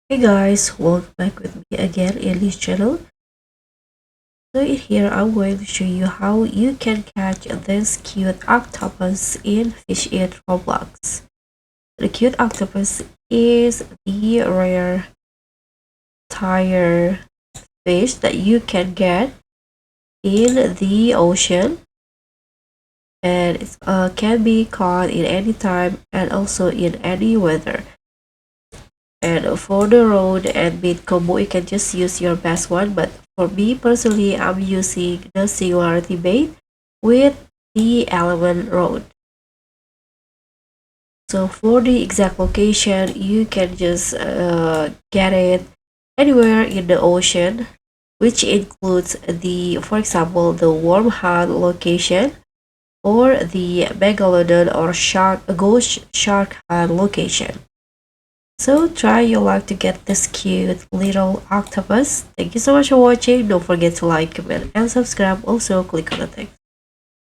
Hey guys, welcome back with me again in this channel. So here I'm going to show you how you can catch this cute octopus in Fish It Roblox. The cute octopus is the rare tire fish that you can get in the ocean, and it can be caught in any time and also in any weather. And for the road and bait combo, you can just use your best one. But for me personally, I'm using the singularity bait with the element road. So for the exact location, you can just get it anywhere in the ocean, which includes for example, the warm heart location or the megalodon or ghost shark heart location. So try your luck to get this cute little octopus. Thank you so much for watching. Don't forget to like, comment, and subscribe. Also click on the tag.